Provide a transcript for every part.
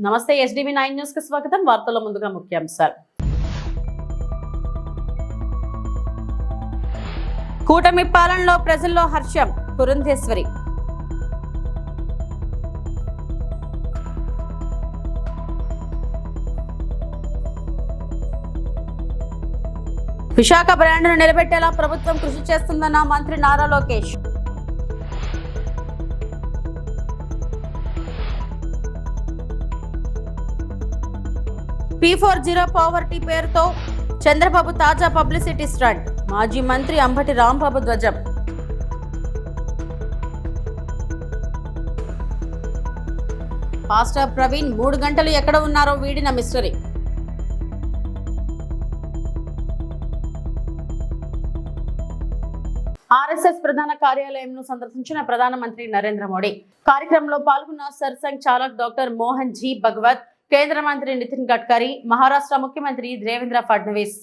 నమస్తే SDV 9 news కి స్వాగతం. వార్తల ముందుగా ముఖ్యాంశాలు. కూటమి పాలనలో ప్రజల్లో హర్షం. పురంధేశ్వరి. విశాఖ బ్రాండ్ను నిలబెట్టేలా ప్రభుత్వం కృషి చేస్తుందన్న మంత్రి నారా లోకేష్. P40 పవర్టీ పేరుతో చంద్రబాబు తాజా పబ్లిసిటీ స్టంట్. మాజీ మంత్రి అంబటి రాంబాబు ధ్వజం. పాస్టర్ ప్రవీణ్ 3 గంటలు ఎక్కడ ఉన్నారో వీడిన మిస్టరీ. ఆర్ఎస్ఎస్ ప్రధాన కార్యాలయంను సందర్శించిన ప్రధానమంత్రి నరేంద్ర మోడీ. కార్యక్రమంలో పాల్గొన్న సర్సంఘ్ చాలక్ డాక్టర్ మోహన్ జీ భగవత్, కేంద్ర మంత్రి నితిన్ గడ్కరీ, మహారాష్ట్ర ముఖ్యమంత్రి దేవేంద్ర ఫడ్నవీస్.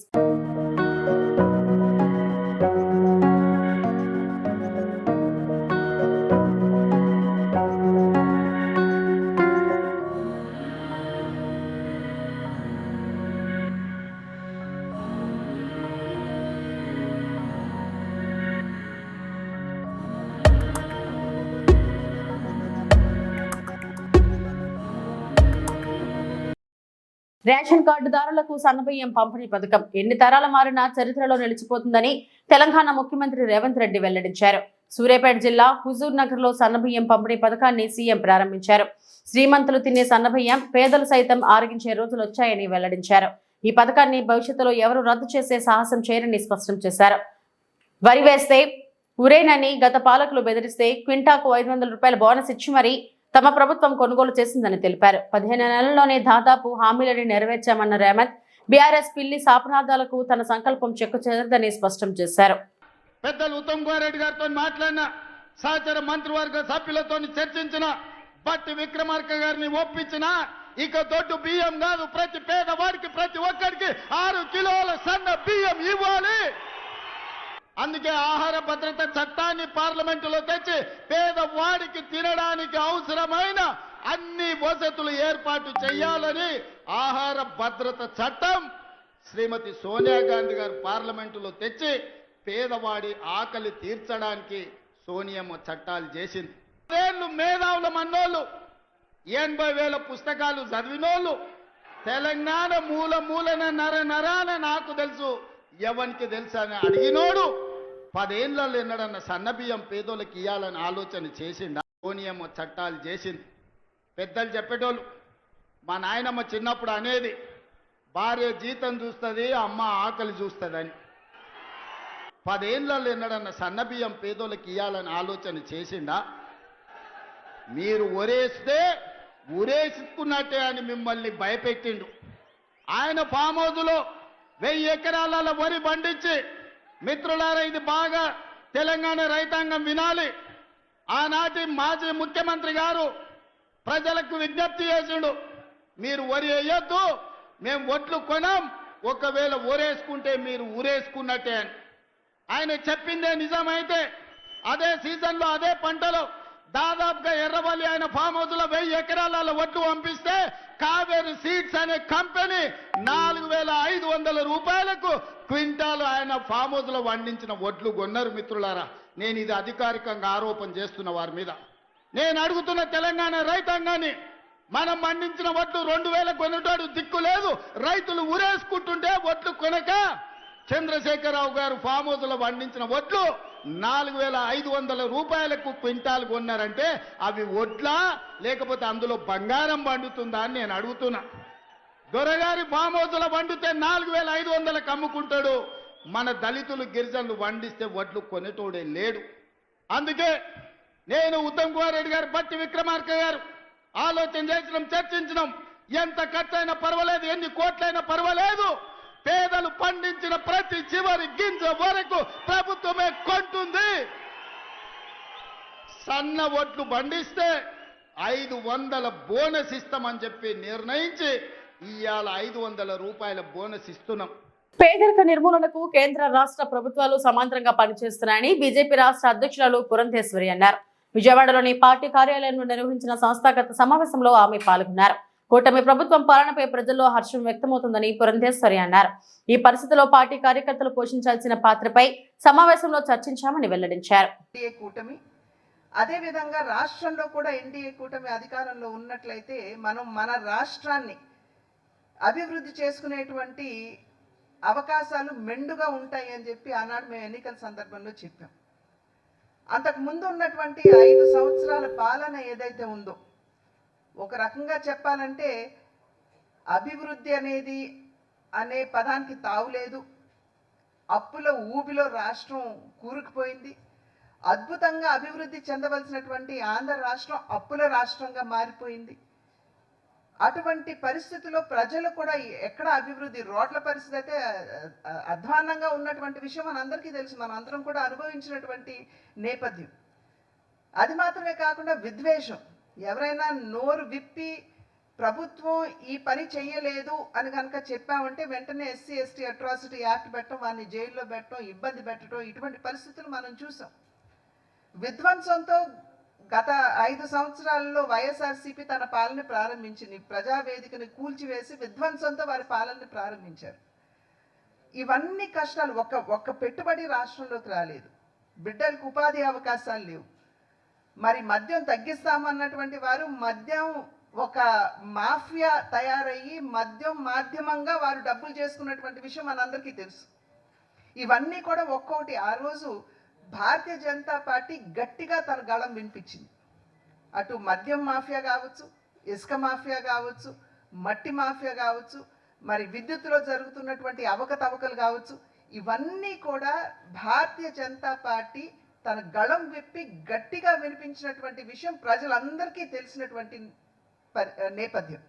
రేషన్ కార్డుదారులకు సన్నబియ్యం పంపిణీ పథకం ఎన్ని తరాల మారినా చరిత్రలో నిలిచిపోతుందని తెలంగాణ ముఖ్యమంత్రి రేవంత్ రెడ్డి వెల్లడించారు. సూర్యాపేట జిల్లా హుజూర్ నగర్ లో సన్నబియ్యం పంపిణీ పథకాన్ని సీఎం ప్రారంభించారు. శ్రీమంతులు తినే సన్నబియ్యం పేదలు సైతం ఆరగించే రోజులు వచ్చాయని వెల్లడించారు. ఈ పథకాన్ని భవిష్యత్తులో ఎవరు రద్దు చేసే సాహసం చేయరని స్పష్టం చేశారు. వరి వేస్తే ఉరేనని గత పాలకులు బెదిరిస్తే క్వింటాకు 500 రూపాయల బోనస్ ఇచ్చి మరీ తమ ప్రభుత్వం కొనుగోలు చేసిందని తెలిపారు. 15 నెలల్లోనే దాదాపు హామీలను నెరవేర్చామన్న రేవంత్ బీఆర్ఎస్ పిల్లి శాపనార్థాలకు తన సంకల్పం చెక్కు చెదరదని స్పష్టం చేశారు. పెద్దలు ఉత్తమ్ కుమార్ రెడ్డి గారితో మాట్లాడిన, సహచర మంత్రివర్గ సభ్యులతో చర్చించిన, బట్టి విక్రమార్క గారిని ఒప్పించిన, ఇక దొడ్డు బియ్యం కాదు, ప్రతి పేదవాడికి ప్రతి ఒక్కరికి 6 కిలోల సన్న బియ్యం ఇవ్వాలి. అందుకే ఆహార భద్రత చట్టాన్ని పార్లమెంటులో తెచ్చి పేదవాడికి తినడానికి అవసరమైన అన్ని వసతులు ఏర్పాటు చేయాలని ఆహార భద్రత చట్టం శ్రీమతి సోనియా గాంధీ గారు పార్లమెంటులో తెచ్చి పేదవాడి ఆకలి తీర్చడానికి సోనియమ్మ చట్టాలు చేసింది. ఏళ్ళు మేధావుల మన్నోళ్ళు, 80,000 పుస్తకాలు చదివినోళ్ళు, తెలంగాణ మూల మూలన నరాన నాకు తెలుసు ఎవరికి తెలుసు అని అడిగినోడు 10 ఏళ్ళలో ఎన్నడన్న సన్నబియ్యం పేదోళ్ళకి ఇవ్వాలని ఆలోచన చేసిండు. సోనియమ్మ చట్టాలు చేసింది. పెద్దలు చెప్పేటోళ్ళు, మా నాయనమ్మ చిన్నప్పుడు అనేది, భార్య జీతం చూస్తుంది, అమ్మ ఆకలి చూస్తుందని. 10 ఏళ్ళలో ఎన్నడన్న సన్నబియ్యం పేదోళ్ళకి ఇవ్వాలని ఆలోచన చేసిండా? మీరు ఒరేస్తే ఉరేసుకున్నట్టే అని మిమ్మల్ని భయపెట్టిండు. ఆయన ఫామ్ హౌస్లో 1000 ఎకరాల వరి పండించి, మిత్రులారా ఇది బాగా తెలంగాణ రైతాంగం వినాలి, ఆనాటి మాజీ ముఖ్యమంత్రి గారు ప్రజలకు విజ్ఞప్తి చేసిండు, మీరు వరి వేయొద్దు, మేము ఒట్లు కొనం, ఒకవేళ ఊరేసుకుంటే మీరు ఊరేసుకున్నట్టే అని. ఆయన చెప్పిందే నిజమైతే అదే సీజన్లో అదే పంటలో దాదాపుగా ఎర్రవల్లి ఆయన ఫామ్ హౌస్లో 1000 ఎకరాల ఒట్లు పంపిస్తే కావేరి సీడ్స్ అనే కంపెనీ 4,500 రూపాయలకు క్వింటాలు ఆయన ఫామ్ హౌస్ లో వండించిన వడ్లు కొన్నారు. మిత్రులారా, నేను ఇది అధికారికంగా ఆరోపణ చేస్తున్న వారి మీద. నేను అడుగుతున్న తెలంగాణ రైతాంగాన్ని, మనం పండించిన వడ్లు 2,000 కొనేటాడు దిక్కు లేదు, రైతులు ఉరేసుకుంటుంటే వడ్లు కొనక చంద్రశేఖరరావు గారు ఫామ్ హౌస్ లో పండించిన వడ్లు 4,500 రూపాయలకు క్వింటాల్ కొన్నారంటే అవి వడ్లా లేకపోతే అందులో బంగారం పండుతుందా అని నేను అడుగుతున్నా. దొరగారి ఫామ్ హౌస్ లో పండితే 4,500కు అమ్ముకుంటాడు, మన దళితులు గిరిజనులు వండిస్తే వడ్లు కొనేటోడే లేడు. అందుకే నేను ఉత్తమ్ కుమార్ రెడ్డి గారు, బట్టి విక్రమార్క గారు ఆలోచన చేసినాం, చర్చించినాం. ఎంత ఖర్చైనా పర్వాలేదు, ఎన్ని కోట్లైనా పర్వాలేదు, పేదలు పండించిన ప్రతి చివరి గింజ వరకు ప్రభుత్వమే కొంటుంది. సన్న ఒట్లు పండిస్తే 500 బోనస్ ఇస్తామని చెప్పి నిర్ణయించి ఇవాళ 500 రూపాయల బోనస్ ఇస్తున్నాం. పేదరిక నిర్మూలనకు కేంద్ర రాష్ట్ర ప్రభుత్వాలు సమాంతరంగా పనిచేస్తున్నాయని బీజేపీ రాష్ట్ర అధ్యక్షురాలు పురంధేశ్వరి అన్నారు. విజయవాడలోని పార్టీ కార్యాలయంలో నిర్వహించిన సంస్థాగత సమావేశంలో ఆమె పాల్గొన్నారు. కూటమి ప్రభుత్వం పాలనపై ప్రజల్లో హర్షం వ్యక్తమవుతుందని పురంధేశ్వరి అన్నారు. ఈ పరిస్థితిలో పార్టీ కార్యకర్తలు పోషించాల్సిన పాత్రపై సమావేశంలో చర్చించామని వెల్లడించారు. అదే విధంగా రాష్ట్రంలో కూడా ఎన్డీఏ కూటమి అధికారంలో ఉన్నట్లయితే మనం మన రాష్ట్రాన్ని అభివృద్ధి చేసుకునేటువంటి అవకాశాలు మెండుగా ఉంటాయి అని చెప్పి ఆనాడు మేము ఎన్నికల సందర్భంలో చెప్పాం. అంతకు ముందు ఉన్నటువంటి 5 సంవత్సరాల పాలన ఏదైతే ఉందో, ఒక రకంగా చెప్పాలంటే అభివృద్ధి అనే పదానికి తావులేదు. అప్పుల ఊబిలో రాష్ట్రం కూరుకుపోయింది. అద్భుతంగా అభివృద్ధి చెందవలసినటువంటి ఆంధ్ర రాష్ట్రం అప్పుల రాష్ట్రంగా మారిపోయింది. అటువంటి పరిస్థితుల్లో ప్రజలు కూడా ఎక్కడ అభివృద్ధి, రోడ్ల పరిస్థితి అయితే అధ్వాన్నంగా ఉన్నటువంటి విషయం మనందరికీ తెలుసు, మనం అందరం కూడా అనుభవించినటువంటి నేపథ్యం. అది మాత్రమే కాకుండా విద్వేషం, ఎవరైనా నోరు విప్పి ప్రభుత్వం ఈ పని చెయ్యలేదు అని కనుక చెప్పామంటే వెంటనే ఎస్సీ ఎస్టీ అట్రాసిటీ యాక్ట్ పెట్టడం, వారిని జైల్లో పెట్టడం, ఇబ్బంది పెట్టడం, ఇటువంటి పరిస్థితులు మనం చూసాం. విధ్వంసంతో గత 5 సంవత్సరాల్లో వైఎస్ఆర్సీపీ తన పాలన ప్రారంభించింది. ప్రజావేదికని కూల్చివేసి విధ్వంసంతో వారి పాలనని ప్రారంభించారు. ఇవన్నీ కష్టాలు, ఒక్క పెట్టుబడి రాష్ట్రంలోకి రాలేదు. బిడ్డలకు ఉపాధి అవకాశాలు లేవు. మరి మద్యం తగ్గిస్తామన్నటువంటి వారు మద్యం ఒక మాఫియా తయారయ్యి మద్యం మాధ్యమంగా వారు డబ్బులు చేసుకున్నటువంటి విషయం మనందరికీ తెలుసు. ఇవన్నీ కూడా ఒక్కొక్కటి ఆ రోజు భారతీయ జనతా పార్టీ గట్టిగా తన గళం వినిపించింది. అటు మద్యం మాఫియా కావచ్చు, ఇసుక మాఫియా కావచ్చు, మట్టి మాఫియా కావచ్చు, మరి విద్యుత్తులో జరుగుతున్నటువంటి అవకతవకలు కావచ్చు, ఇవన్నీ కూడా భారతీయ జనతా పార్టీ తన గళం విప్పి గట్టిగా వినిపించినటువంటి విషయం ప్రజలందరికీ తెలిసినటువంటి నేపథ్యం.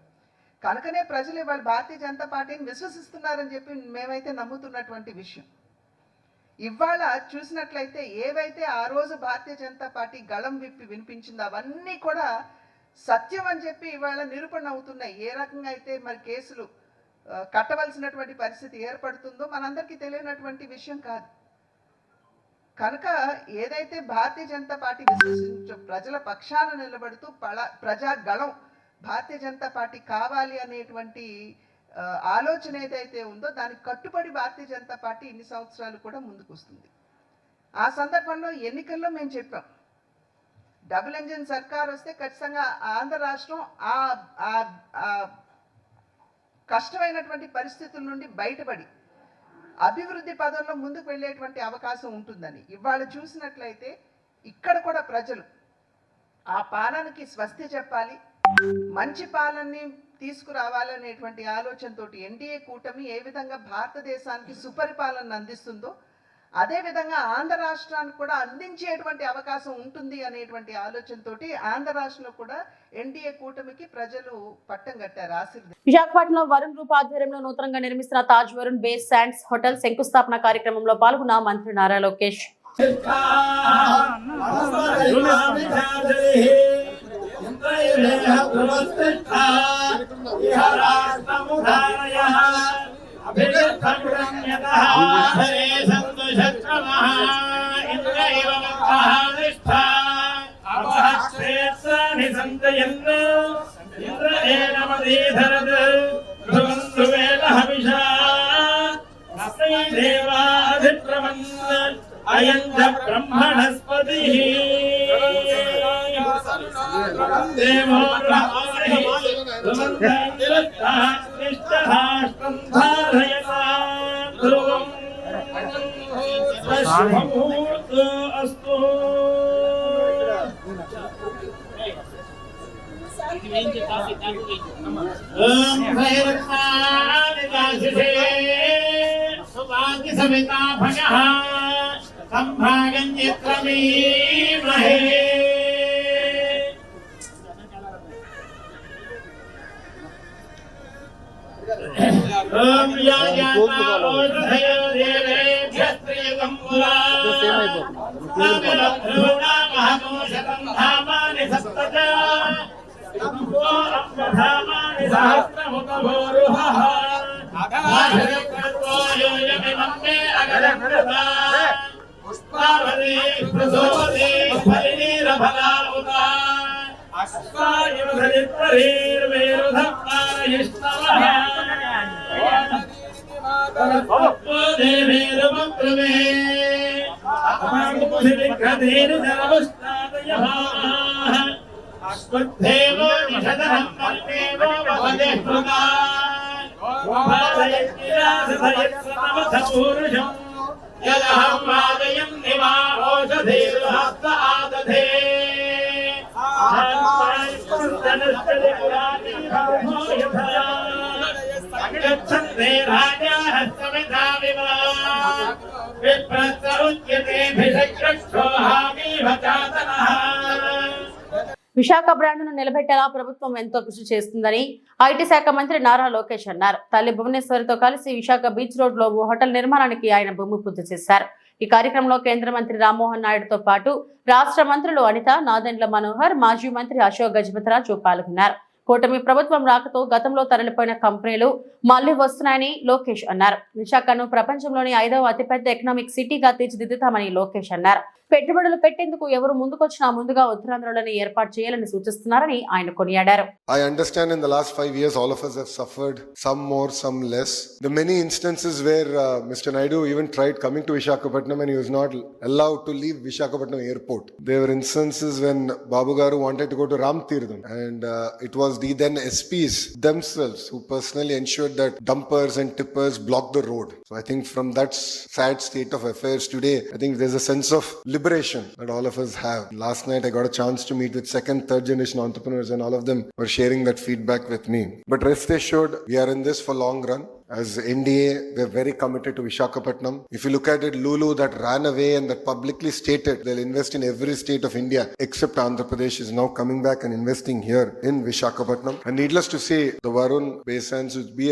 కనుకనే ప్రజలు ఇవాళ భారతీయ జనతా పార్టీని విశ్వసిస్తున్నారని చెప్పి మేమైతే నమ్ముతున్నటువంటి విషయం. ఇవాళ చూసినట్లయితే ఏవైతే ఆ రోజు భారతీయ జనతా పార్టీ గళం విప్పి వినిపించిందో అవన్నీ కూడా సత్యం అని చెప్పి ఇవాళ నిరూపణ అవుతున్నాయి. ఏ రకంగా అయితే మరి కేసులు కట్టవలసినటువంటి పరిస్థితి ఏర్పడుతుందో మనందరికీ తెలియనటువంటి విషయం కాదు. కనుక ఏదైతే భారతీయ జనతా పార్టీ విశ్వసించో ప్రజల పక్షాన నిలబడుతూ ప్రజా గళం భారతీయ జనతా పార్టీ కావాలి అనేటువంటి ఆలోచన ఏదైతే ఉందో దానికి కట్టుబడి భారతీయ జనతా పార్టీ ఇన్ని సంవత్సరాలు కూడా ముందుకు వస్తుంది. ఆ సందర్భంలో ఎన్నికల్లో మేము చెప్పాం, డబుల్ ఇంజిన్ సర్కార్ వస్తే ఖచ్చితంగా ఆంధ్ర రాష్ట్రం ఆ కష్టమైనటువంటి పరిస్థితుల నుండి బయటపడి అభివృద్ధి పదంలో ముందుకు వెళ్ళేటువంటి అవకాశం ఉంటుందని. ఇవాళ చూసినట్లయితే ఇక్కడ కూడా ప్రజలు ఆ పాలనకి స్వస్తి చెప్పాలి, మంచి పాలనని తీసుకురావాలనేటువంటి ఆలోచనతో ఎన్డీఏ కూటమి ఏ విధంగా భారతదేశానికి సుపరిపాలన అందిస్తుందో అదే విధంగా ఆంధ్ర రాష్ట్రానికి కూడా అందించేటువంటి అవకాశం ఉంటుంది అనేటువంటి ఆలోచనతో ఆంధ్ర రాష్ట్రంలో కూడా ఎన్డీఏ కూటమికి ప్రజలు పట్టం కట్టారు, ఆశీర్వదించారు. విశాఖపట్నంలో వరుణ్ గ్రూప్ ఆధ్వర్యంలో నూతనంగా నిర్మిస్తున్న Taj Varun base sands hotel శంకుస్థాపన కార్యక్రమంలో పాల్గొన్న మంత్రి నారా లోకేష్. బ్రహ్మణస్పతి అస్తు. సవితా భగః సంభాగం యత్రమీమహే. ఓం యాజాతా ఓషధయో దేవేభ్యస్త్రియగం పురా నామరద్రోణా మహకోశతం ధామాని సప్తచ తంభో అమ్మధామాని సహస్రముఖభోరుహః ఆఘరకర్వో యోయమిమం మే అగరకృతా పుష్పావతి ప్రసోవతి ఫలినీరఫలావృతా విశాఖ బ్రాండ్ను నిలబెట్టేలా ప్రభుత్వం ఎంతో కృషి చేస్తుందని ఐటీ శాఖ మంత్రి నారా లోకేష్ అన్నారు. తల్లి భువనేశ్వరితో కలిసి విశాఖ బీచ్ రోడ్ లో ఓ హోటల్ నిర్మాణానికి ఆయన భూమి పూజ చేశారు. ఈ కార్యక్రమంలో కేంద్ర మంత్రి రామ్మోహన్ నాయుడుతో పాటు రాష్ట్ర మంత్రులు అనిత, నాదెండ్ల మనోహర్, మాజీ మంత్రి అశోక్ గజపతిరాజు పాల్గొన్నారు. కూటమి ప్రభుత్వం రాకతో గతంలో తరలిపోయిన కంపెనీలు మళ్లీ వస్తున్నాయని లోకేష్ అన్నారు. విశాఖను ప్రపంచంలోని 5వ అతిపెద్ద ఎకనామిక్ సిటీగా తీర్చిదిద్దుతామని లోకేష్ అన్నారు. పెట్టుబడులు పెట్టేందుకు ఎవరు ముందుకొచ్చినా ముందుగా ఉత్తరాంధ్రలోనే ఏర్పాటు చేయాలని సూచిస్తున్నారని ఆయన కొనియాడారు. I understand in the last 5 years all of us have suffered, some more, some less. The many instances where Mr. Naidu even tried coming to Visakhapatnam and he was not allowed to leave Visakhapatnam airport. There were instances when Babu Garu wanted to go to Ram Tirtham and it was the then SPs themselves who personally ensured that dumpers and tippers blocked the road. So I think from that sad state of affairs today, I think there's a sense of liberation that all of us have. Last night I got a chance to meet with second, third generation entrepreneurs and all of them were sharing that feedback with me. But rest assured, we are in this for long run. As NDA, we're very committed to Visakhapatnam. If you look at it, Lulu that ran away and that publicly stated they'll invest in every state of India except Andhra Pradesh is now coming back and investing here in Visakhapatnam. And needless to say, the Varun Bay Sands would be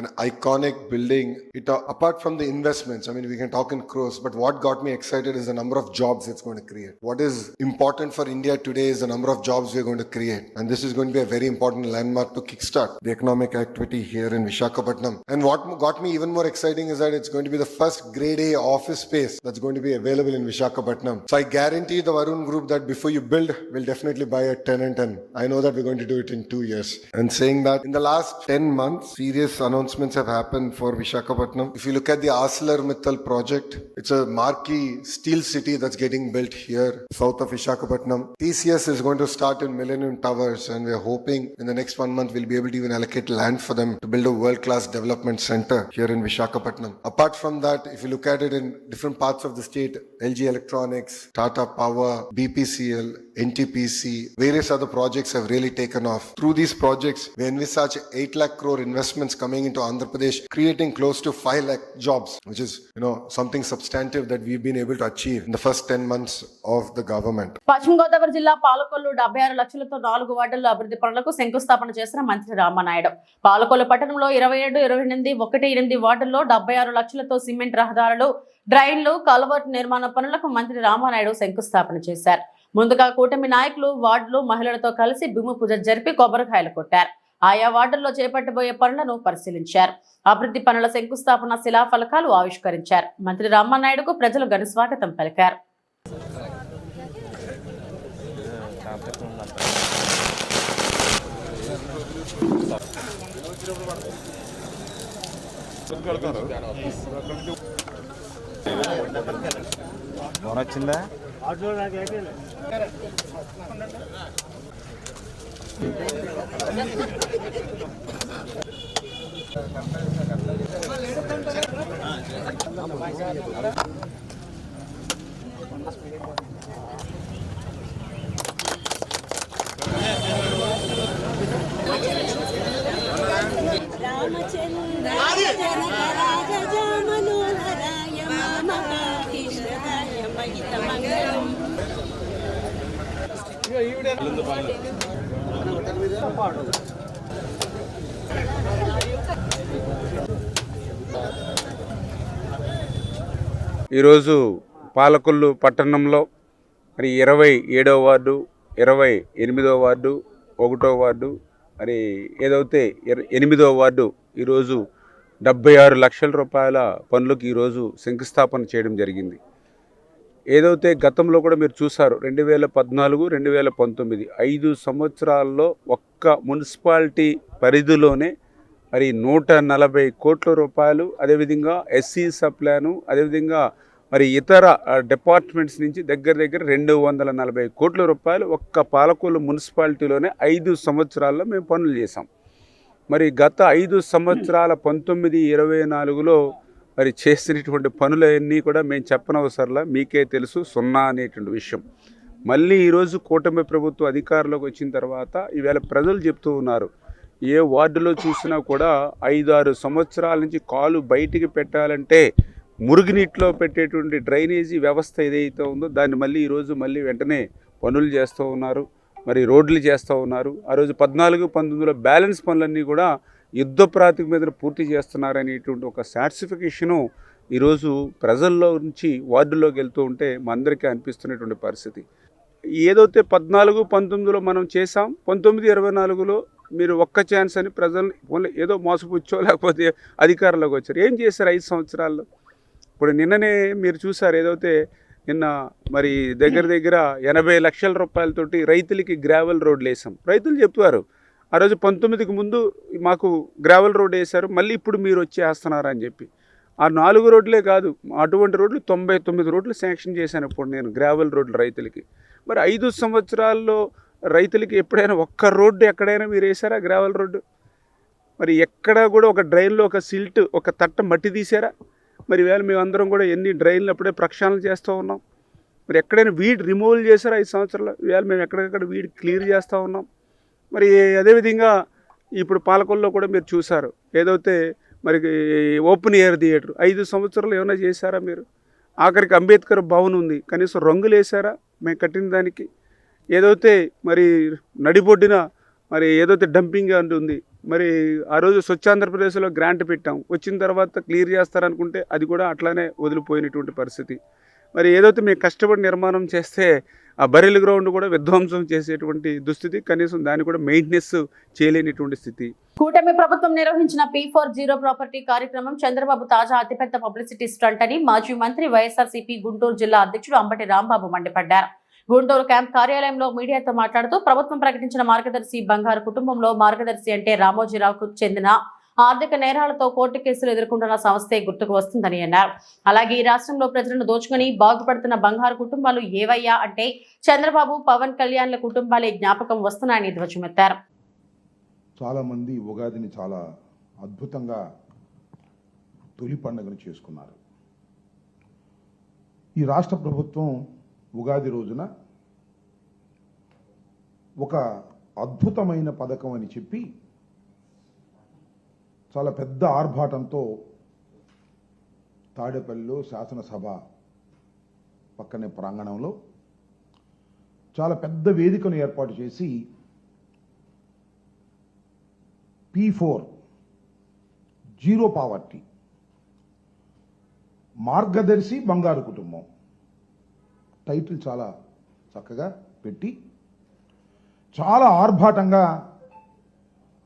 an iconic building. It apart from the investments, I mean, we can talk in crores, but what got me excited is the number of jobs it's going to create. What is important for India today is the number of jobs we're going to create, and this is going to be a very important landmark to kickstart the economic activity here in Visakhapatnam. And what got me even more exciting is that it's going to be the first grade A office space that's going to be available in Visakhapatnam. So I guarantee the Varun Group that before you build, we'll definitely buy a tenant, and I know that we're going to do it in 2 years. And saying that, in the last 10 months, serious announcements have happened for Visakhapatnam. If you look at the ArcelorMittal project, it's a marquee steel city that's getting built here south of Visakhapatnam. TCS is going to start in Millennium Towers, and we're hoping in the next 1 month we'll be able to even allocate land for them to build a world-class development center here in Visakhapatnam. Apart from that, if you look at it in different parts of the state, LG Electronics, Tata Power, BPCL, NTPC, various other projects have really taken off. Through these projects, we envisage 8 lakh crore investments coming into Andhra Pradesh, creating close to 5 lakh jobs, which is, something substantive that we've been able to achieve in the first 10 months of the government. పశ్చిమ గోదావరి జిల్లా పాలకొల్లు 76 లక్షలతో 4 వార్డుల అభివృద్ధి పనులకు శంకుస్థాపన చేసిన మంత్రి రామనాయుడు. పాలకొల్లు పట్టణంలో 27, 28, 18 వార్డుల్లో 76 లక్షలతో సిమెంట్ రహదారులు, డ్రైన్లు, కల్వర్ట్ నిర్మాణ పనులకు మంత్రి రామనాయుడు శంకుస్థాపన చేశారు. ముందుగా కూటమి నాయకులు వార్డులు మహిళలతో కలిసి భూమి పూజ జరిపి కొబ్బరికాయలు కొట్టారు. ఆయా వార్డుల్లో చేపట్టబోయే పనులను పరిశీలించారు. అభివృద్ధి పనుల శంకుస్థాపన శిలాఫలకాలు ఆవిష్కరించారు. మంత్రి రామనాయుడుకు ప్రజలు ఘన స్వాగతం పలికారు. ఈరోజు పాలకొల్లు పట్టణంలో మరి 27వ వార్డు, 28వ వార్డు, 1వ వార్డు, మరి ఏదైతే 8వ వార్డు ఈరోజు 76 లక్షల రూపాయల పనులకు ఈరోజు శంకుస్థాపన చేయడం జరిగింది. ఏదైతే గతంలో కూడా మీరు చూసారు 2014, 2019 5 సంవత్సరాల్లో ఒక్క మున్సిపాలిటీ పరిధిలోనే మరి 140 కోట్ల రూపాయలు, అదేవిధంగా ఎస్సీ సప్లాను, అదేవిధంగా మరి ఇతర డిపార్ట్మెంట్స్ నుంచి దగ్గర 240 కోట్ల రూపాయలు ఒక్క పాలకొల్లు మున్సిపాలిటీలోనే 5 సంవత్సరాల్లో మేము పనులు చేసాం. మరి గత 5 సంవత్సరాల 19-24లో మరి చేసినటువంటి పనులన్నీ కూడా మేము చెప్పనవసరంలా, మీకే తెలుసు, సున్నా అనేటువంటి విషయం. మళ్ళీ ఈరోజు కూటమి ప్రభుత్వం అధికారంలోకి వచ్చిన తర్వాత ఈవేళ ప్రజలు చెప్తూ ఉన్నారు, ఏ వార్డులో చూసినా కూడా 5-6 సంవత్సరాల నుంచి కాలు బయటికి పెట్టాలంటే మురుగునీటిలో పెట్టేటువంటి డ్రైనేజీ వ్యవస్థ ఏదైతే ఉందో దాన్ని మళ్ళీ ఈరోజు మళ్ళీ వెంటనే పనులు చేస్తూ ఉన్నారు, మరి రోడ్లు చేస్తూ ఉన్నారు. ఆ రోజు 14-19లో బ్యాలెన్స్ పనులన్నీ కూడా యుద్ధ ప్రాతిపదిక మీద పూర్తి చేస్తున్నారనేటువంటి ఒక సాటిస్ఫికేషను ఈరోజు ప్రజల్లో నుంచి వార్డుల్లోకి వెళ్తూ ఉంటే మా అందరికీ అనిపిస్తున్నటువంటి పరిస్థితి. ఏదైతే 14-19లో మనం చేసాం, 19-24లో మీరు ఒక్క ఛాన్స్ అని ప్రజల్ని ఓన్లీ ఏదో మోసపుచ్చో లేకపోతే అధికారంలోకి వచ్చారు. ఏం చేశారు 5 సంవత్సరాల్లో? ఇప్పుడు నిన్ననే మీరు చూసారు, ఏదైతే నిన్న మరి దగ్గర 80 లక్షల రూపాయలతోటి రైతులకి గ్రావెల్ రోడ్లు వేసాం. రైతులు చెప్పారు ఆ రోజు 19కి ముందు మాకు గ్రావెల్ రోడ్ వేశారు, మళ్ళీ ఇప్పుడు మీరు వచ్చి వేస్తున్నారు అని చెప్పి. ఆ 4 రోడ్లే కాదు, అటువంటి రోడ్లు 99 రోడ్లు శాంక్షన్ చేశాను ఇప్పుడు నేను, గ్రావెల్ రోడ్లు రైతులకి. మరి 5 సంవత్సరాల్లో రైతులకి ఎప్పుడైనా ఒక్క రోడ్డు ఎక్కడైనా మీరు వేసారా గ్రావెల్ రోడ్డు? మరి ఎక్కడ కూడా ఒక డ్రైన్లో ఒక సిల్ట్, ఒక తట్ట మట్టి తీసారా? మరి వేళ మేమందరం కూడా ఎన్ని డ్రైన్లు అప్పుడే ప్రక్షాళన చేస్తూ ఉన్నాం. మరి ఎక్కడైనా వీడ్ రిమూవల్ చేశారా 5 సంవత్సరాలు? వేళ మేము ఎక్కడికక్కడ వీడ్ క్లియర్ చేస్తూ ఉన్నాం. మరి అదేవిధంగా ఇప్పుడు పాలకొల్లో కూడా మీరు చూసారు, ఏదైతే మరి ఓపెన్ ఎయిర్ థియేటర్ 5 సంవత్సరాలు ఏమైనా చేశారా మీరు? ఆఖరికి అంబేద్కర్ భవన్ ఉంది, కనీసం రంగులు వేసారా మేము కట్టిన దానికి? ఏదైతే మరి నడిబొడ్డిన మరి ఏదైతే డంపింగ్ యార్డ్ ఉంది, మరి ఆ రోజు స్వచ్ఛాంధ్రప్రదేశ్లో గ్రాంట్ పెట్టాం, వచ్చిన తర్వాత క్లియర్ చేస్తారనుకుంటే అది కూడా అట్లానే వదిలిపోయినటువంటి పరిస్థితి. మరి ఏదైతే మేము కష్టపడి నిర్మాణం చేస్తే ఆ బరిల్ గ్రౌండ్ కూడా విధ్వంసం చేసేటువంటి దుస్థితి, కనీసం దాన్ని కూడా మెయింటెనెన్స్ చేయలేనిటువంటి స్థితి. కూటమి ప్రభుత్వం నిర్వహించిన P4 ప్రాపర్టీ కార్యక్రమం చంద్రబాబు తాజా అతిపెద్ద పబ్లిసిటీ స్టంట్ అని మాజీ మంత్రి వైఎస్ఆర్సీపీ గుంటూరు జిల్లా అధ్యక్షుడు అంబటి రాంబాబు మండిపడ్డారు. గుంటూరు క్యాంప్ కార్యాలయంలో మీడియాతో మాట్లాడుతూ ప్రభుత్వం ప్రకటించిన మార్గదర్శి బంగారు కుటుంబంలో మార్గదర్శి అంటే రామోజీరావుకు చెందిన ఆర్థిక నేరాలతో కోర్టు కేసులు ఎదుర్కొంటున్న సంస్థే గుర్తుకు వస్తుందని అన్నారు. అలాగే ఈ రాష్ట్రంలో ప్రజలను దోచుకుని బాగుపడుతున్న బంగారు కుటుంబాలు ఏవయ్యా అంటే చంద్రబాబు, పవన్ కళ్యాణ్ల కుటుంబాలే జ్ఞాపకం వస్తున్నాయని ధ్వజమెత్తారు. చాలా మంది ఉగాదిని చాలా అద్భుతంగా తొలి పండుగను చేసుకున్నారు. ఈ రాష్ట్ర ప్రభుత్వం ఉగాది రోజున ఒక అద్భుతమైన పథకం అని చెప్పి చాలా పెద్ద ఆర్భాటంతో తాడేపల్లిలో శాసనసభ పక్కనే ప్రాంగణంలో చాలా పెద్ద వేదికను ఏర్పాటు చేసి P4 జీరో పావర్టీ మార్గదర్శి బంగారు కుటుంబం టైటిల్ చాలా చక్కగా పెట్టి చాలా ఆర్భాటంగా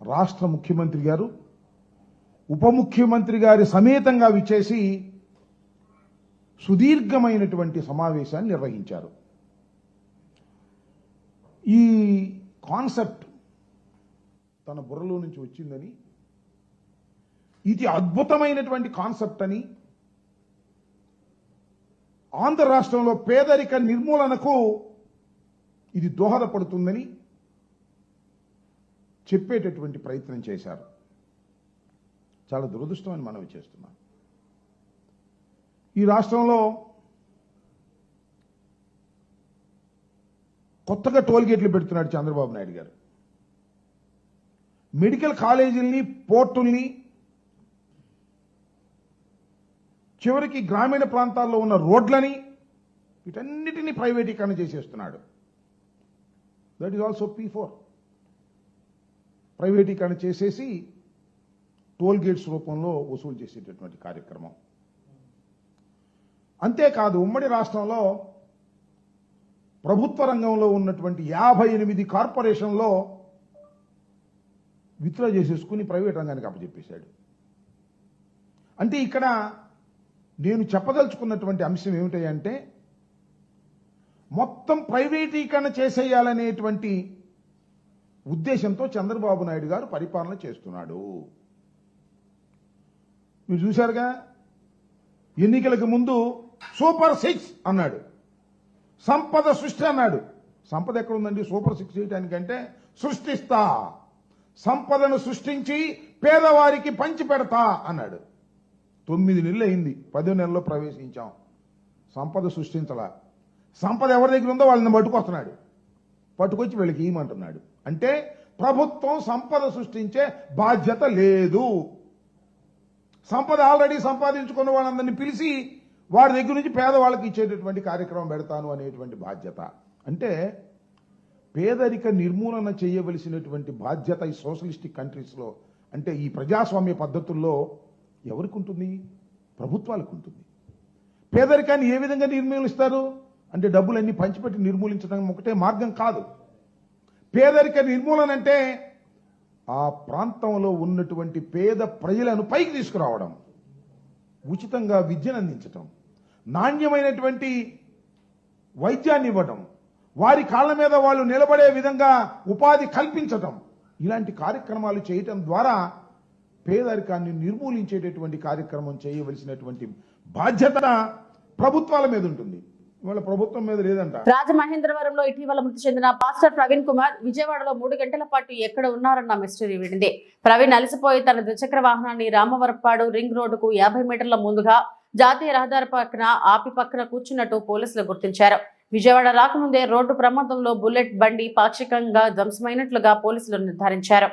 రాష్ట్ర ముఖ్యమంత్రి గారు, ఉప ముఖ్యమంత్రి గారి సమేతంగా విచ్చేసి సుదీర్ఘమైనటువంటి సమావేశాన్ని నిర్వహించారు. ఈ కాన్సెప్ట్ తన బుర్రలో నుంచి వచ్చిందని, ఇది అద్భుతమైనటువంటి కాన్సెప్ట్ అని, ఆంధ్ర రాష్ట్రంలో పేదరిక నిర్మూలనకు ఇది దోహదపడుతుందని చెప్పేటటువంటి ప్రయత్నం చేశారు. చాలా దురదృష్టం అని మనవి చేస్తున్నాం. ఈ రాష్ట్రంలో కొత్తగా టోల్గేట్లు పెడుతున్నాడు చంద్రబాబు నాయుడు గారు. మెడికల్ కాలేజీల్ని, పోర్టుల్ని, చివరికి గ్రామీణ ప్రాంతాల్లో ఉన్న రోడ్లని, వీటన్నిటినీ ప్రైవేటీకరణ చేసేస్తున్నాడు. That is also P4. ప్రైవేటీకరణ చేసేసి టోల్ గేట్స్ రూపంలో వసూలు చేసేటటువంటి కార్యక్రమం. అంతేకాదు ఉమ్మడి రాష్ట్రంలో ప్రభుత్వ రంగంలో ఉన్నటువంటి 58 కార్పొరేషన్లో విత్డ్రా చేసేసుకుని ప్రైవేట్ రంగానికి అప్పచెప్పేశాడు. అంటే ఇక్కడ నేను చెప్పదలుచుకున్నటువంటి అంశం ఏమిటంటే మొత్తం ప్రైవేటీకరణ చేసేయాలనేటువంటి ఉద్దేశంతో చంద్రబాబు నాయుడు గారు పరిపాలన చేస్తున్నాడు. మీరు చూశారుగా, ఎన్నికలకు ముందు సూపర్ 6 అన్నాడు, సంపద సృష్టి అన్నాడు. సంపద ఎక్కడుందండి సూపర్ 6 చేయడానికంటే? సృష్టిస్తా, సంపదను సృష్టించి పేదవారికి పంచి పెడతా అన్నాడు. 9 నెలలు అయింది, 10వ నెలలో ప్రవేశించాం. సంపద సృష్టించలా. సంపద ఎవరి దగ్గర ఉందో వాళ్ళని పట్టుకొస్తున్నాడు, పట్టుకొచ్చి వీళ్ళకి ఇవ్వమంటున్నాడు. అంటే ప్రభుత్వం సంపద సృష్టించే బాధ్యత లేదు. సంపద ఆల్రెడీ సంపాదించుకున్న వాళ్ళందరినీ పిలిచి వారి దగ్గర నుంచి పేదవాళ్ళకి ఇచ్చేటటువంటి కార్యక్రమం పెడతాను అనేటువంటి బాధ్యత. అంటే పేదరిక నిర్మూలన చేయవలసినటువంటి బాధ్యత ఈ సోషలిస్టిక్ కంట్రీస్లో, అంటే ఈ ప్రజాస్వామ్య పద్ధతుల్లో ఎవరికి ఉంటుంది? ప్రభుత్వాలకు ఉంటుంది. పేదరికాన్ని ఏ విధంగా నిర్మూలిస్తారు అంటే డబ్బులన్నీ పంచిపెట్టి నిర్మూలించడం ఒకటే మార్గం కాదు. పేదరిక నిర్మూలన అంటే ఆ ప్రాంతంలో ఉన్నటువంటి పేద ప్రజలను పైకి తీసుకురావడం, ఉచితంగా విద్యను అందించటం, నాణ్యమైనటువంటి వైద్యాన్ని ఇవ్వడం, వారి కాళ్ళ మీద వాళ్ళు నిలబడే విధంగా ఉపాధి కల్పించటం, ఇలాంటి కార్యక్రమాలు చేయటం ద్వారా పేదరికాన్ని నిర్మూలించేటటువంటి కార్యక్రమం చేయవలసినటువంటి బాధ్యత ప్రభుత్వాల మీద ఉంటుంది. ఇవాళ ప్రభుత్వం మీద లేదంట. రాజమహేంద్రవరంలో ఇటీవల మృతి చెందిన పాస్టర్ ప్రవీణ్ కుమార్ విజయవాడలో 3 గంటల పాటు ఎక్కడ ఉన్నారన్న మిస్టరీ వీడింది. ప్రవీణ్ అలసిపోయి తన ద్విచక్ర వాహనాన్ని రామవరపాడు రింగ్ రోడ్డుకు 50 మీటర్ల ముందుగా జాతీయ రహదారి పక్కన కూర్చున్నట్టు పోలీసులు గుర్తించారు. విజయవాడ రాకముందే రోడ్డు ప్రమాదంలో బుల్లెట్ బండి పాక్షికంగా ధ్వంసమైనట్లుగా పోలీసులు నిర్ధారించారు.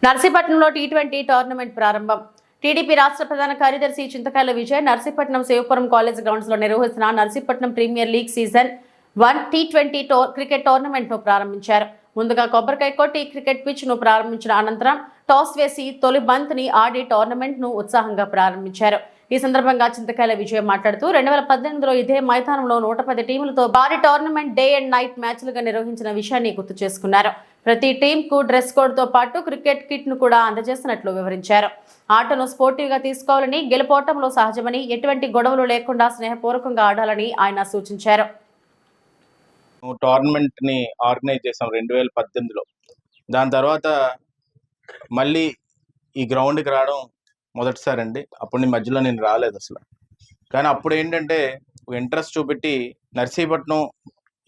నర్సీపట్నంలో T20 టోర్నమెంట్ ప్రారంభం. టీడీపీ రాష్ట్ర ప్రధాన కార్యదర్శి చింతకాయల విజయ్ నర్సీపట్నం శివపురం కాలేజ్ గ్రౌండ్స్ లో నిర్వహిస్తున్న Narsipatnam premier league season 1 T20 cricket tournament ను ప్రారంభించారు. ముందుగా కొబ్బరికాయ కొట్టి క్రికెట్ పిచ్ ను ప్రారంభించిన అనంతరం టాస్ వేసి తొలి బంత్ ని ఆడి టోర్నమెంట్ ను ఉత్సాహంగా ప్రారంభించారు. ఈ సందర్భంగా చింతకాయల విజయ్ మాట్లాడుతూ 2018లో ఇదే మైదానంలో 110 టీములతో భారీ టోర్నమెంట్ డే అండ్ నైట్ మ్యాచ్లుగా నిర్వహించిన విషయాన్ని గుర్తు చేసుకున్నారు. ప్రతి టీంకు డ్రెస్ కోడ్ తో పాటు క్రికెట్ కిట్ ను కూడా అందజేస్తున్నట్లు వివరించారు. ఆటను స్పోర్టివ్ గా తీసుకోవాలని, గెలుపోవటంలో సహజమని, ఎటువంటి గొడవలు లేకుండా స్నేహపూర్వకంగా ఆడాలని ఆయన సూచించారు. టోర్నమెంట్ ని ఆర్గనైజ్ చేసాం 2018లో. దాని తర్వాత మళ్ళీ ఈ గ్రౌండ్కి రావడం మొదటిసారి అండి. అప్పుడు మధ్యలో నేను రాలేదు అసలు. కానీ అప్పుడు ఏంటంటే ఇంట్రెస్ట్ చూపెట్టి నర్సీపట్నం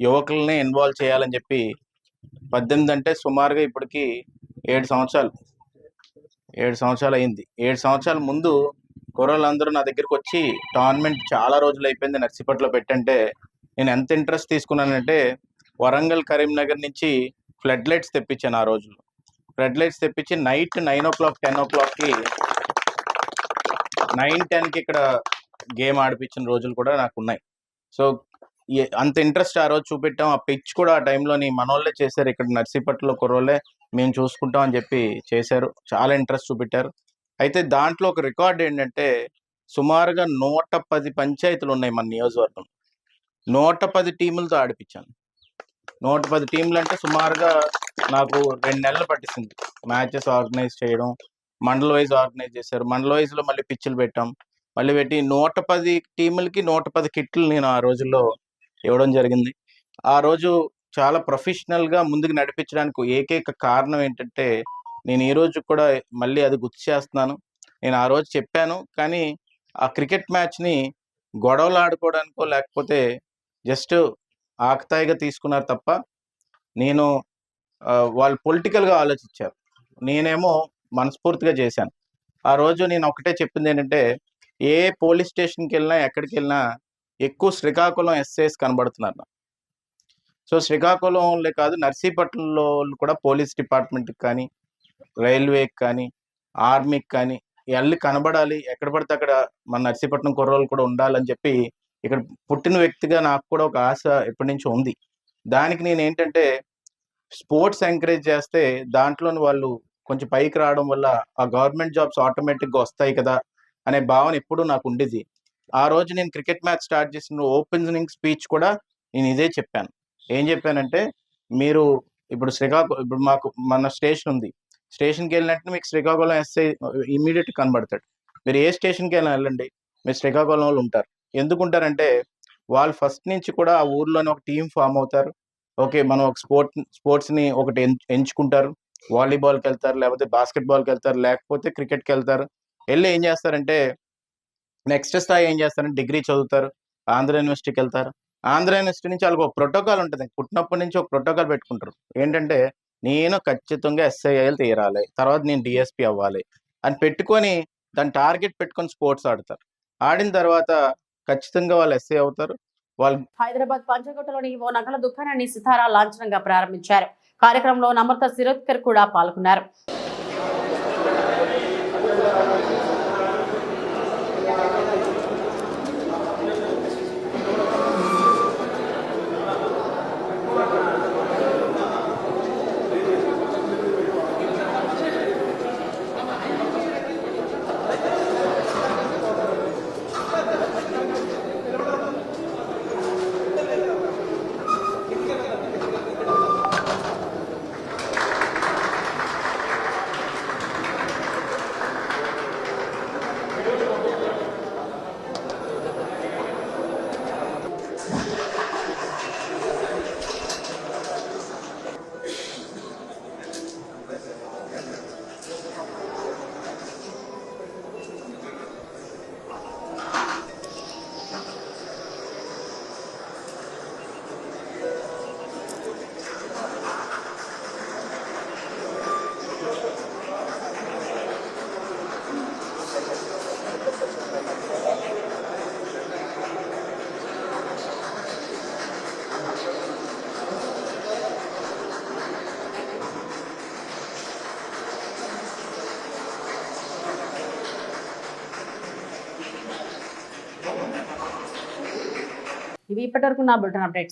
యువకుల్ని ఇన్వాల్వ్ చేయాలని చెప్పి 18 అంటే సుమారుగా ఇప్పటికి 7 సంవత్సరాలు అయింది. 7 సంవత్సరాల ముందు కుర్రోళ్ళందరూ నా దగ్గరికి వచ్చి టోర్నమెంట్ చాలా రోజులు అయిపోయింది నర్సీపట్నంలో పెట్టంటే నేను ఎంత ఇంట్రెస్ట్ తీసుకున్నానంటే వరంగల్ కరీంనగర్ నుంచి ఫ్లడ్ లైట్స్ తెప్పించాను. ఆ రోజుల్లో ఫ్లడ్ లైట్స్ తెప్పించి నైట్ 9 o'clock 10 o'clockకి 9-10కి ఇక్కడ గేమ్ ఆడిపించిన రోజులు కూడా నాకు ఉన్నాయి. సో అంత ఇంట్రెస్ట్ ఆ రోజు చూపెట్టాం. ఆ పిచ్ కూడా ఆ టైంలోని మనోళ్ళే చేశారు. ఇక్కడ నర్సీపట్నంలో కుర్రోళ్ళే మేము చూసుకుంటాం అని చెప్పి చేశారు. చాలా ఇంట్రెస్ట్ చూపెట్టారు. అయితే దాంట్లో ఒక రికార్డ్ ఏంటంటే సుమారుగా 110 పంచాయతీలు ఉన్నాయి మన నియోజకవర్గం. 110 టీములతో ఆడిపించాను. 110 టీంలు అంటే సుమారుగా నాకు 2 నెలలు పట్టింది మ్యాచెస్ ఆర్గనైజ్ చేయడం. మండల్ వైజ్ ఆర్గనైజ్ చేశారు. మండల్ వైజ్లో మళ్ళీ పిచ్చులు పెట్టాం. మళ్ళీ పెట్టి 110 టీములకి 110 కిట్లు నేను ఆ రోజుల్లో ఇవ్వడం జరిగింది. ఆ రోజు చాలా ప్రొఫెషనల్గా ముందుకు నడిపించడానికి ఏకైక కారణం ఏంటంటే నేను ఈ రోజు కూడా మళ్ళీ అది గుర్తు చేస్తున్నాను. నేను ఆ రోజు చెప్పాను, కానీ ఆ క్రికెట్ మ్యాచ్ని గొడవలు ఆడుకోవడానికో లేకపోతే జస్ట్ ఆకతాయిగా తీసుకున్నారు తప్ప నేను వాళ్ళు పొలిటికల్గా ఆలోచించారు. నేనేమో మనస్ఫూర్తిగా చేశాను. ఆ రోజు నేను ఒకటే చెప్పింది ఏంటంటే ఏ పోలీస్ స్టేషన్కి వెళ్ళినా ఎక్కడికి వెళ్ళినా ఎక్కువ శ్రీకాకుళం ఎస్ఐస్ కనబడుతున్నారు. సో శ్రీకాకుళంలో కాదు నర్సీపట్నంలో కూడా పోలీస్ డిపార్ట్మెంట్కి కానీ రైల్వేకి కానీ ఆర్మీకి కానీ వెళ్ళి కనబడాలి. ఎక్కడ పడితే అక్కడ మన నర్సీపట్నం కుర్రోళ్ళు కూడా ఉండాలని చెప్పి ఇక్కడ పుట్టిన వ్యక్తిగా నాకు కూడా ఒక ఆశ ఎప్పటి నుంచో ఉంది. దానికి నేను ఏంటంటే స్పోర్ట్స్ ఎంకరేజ్ చేస్తే దాంట్లోని వాళ్ళు కొంచెం పైకి రావడం వల్ల ఆ గవర్నమెంట్ జాబ్స్ ఆటోమేటిక్గా వస్తాయి కదా అనే భావన ఎప్పుడూ నాకు ఉండేది. ఆ రోజు నేను క్రికెట్ మ్యాచ్ స్టార్ట్ చేసిన ఓపెనింగ్ స్పీచ్ కూడా నేను ఇదే చెప్పాను. ఏం చెప్పానంటే మీరు ఇప్పుడు ఇప్పుడు మాకు మన స్టేషన్ ఉంది. స్టేషన్కి వెళ్ళినట్టు మీకు శ్రీకాకుళం ఎస్ఐ ఇమీడియట్ కనబడతాడు. మీరు ఏ స్టేషన్కి అయినా వెళ్ళండి, మీరు శ్రీకాకుళం వాళ్ళు ఉంటారు. ఎందుకుంటారంటే వాళ్ళు ఫస్ట్ నుంచి కూడా ఆ ఊర్లోనే ఒక టీం ఫామ్ అవుతారు. ఓకే, మనం ఒక స్పోర్ట్స్ని ఒకటి ఎంచుకుంటారు. వాలీబాల్కి వెళ్తారు, లేకపోతే బాస్కెట్బాల్కి వెళ్తారు, లేకపోతే క్రికెట్కి వెళ్తారు. వెళ్ళి ఏం చేస్తారంటే నెక్స్ట్ స్థాయి ఏం చేస్తారంటే డిగ్రీ చదువుతారు, ఆంధ్ర యూనివర్సిటీకి వెళ్తారు. ఆంధ్ర యూనివర్సిటీ నుంచి వాళ్ళకి ఒక ప్రోటోకాల్ ఉంటుంది. పుట్టినప్పటి నుంచి ఒక ప్రోటోకాల్ పెట్టుకుంటారు. ఏంటంటే నేను ఖచ్చితంగా ఎస్ఐఎల్ తీరాలి, తర్వాత నేను డిఎస్పీ అవ్వాలి అని పెట్టుకొని దాన్ని టార్గెట్ పెట్టుకొని స్పోర్ట్స్ ఆడతారు. ఆడిన తర్వాత ఖచ్చితంగా వాళ్ళు ఎస్ఐ అవుతారు. వాళ్ళు హైదరాబాద్ పంచకోటలోని ఓ నగల దుకాణాన్ని సితారా లాంఛనంగా ప్రారంభించారు. కార్యక్రమంలో నమ్రత శిరోద్కర్ కూడా పాల్గొన్నారు. ఇవి ఇప్పటివరకు నా బులెటిన్ అప్డేట్స్.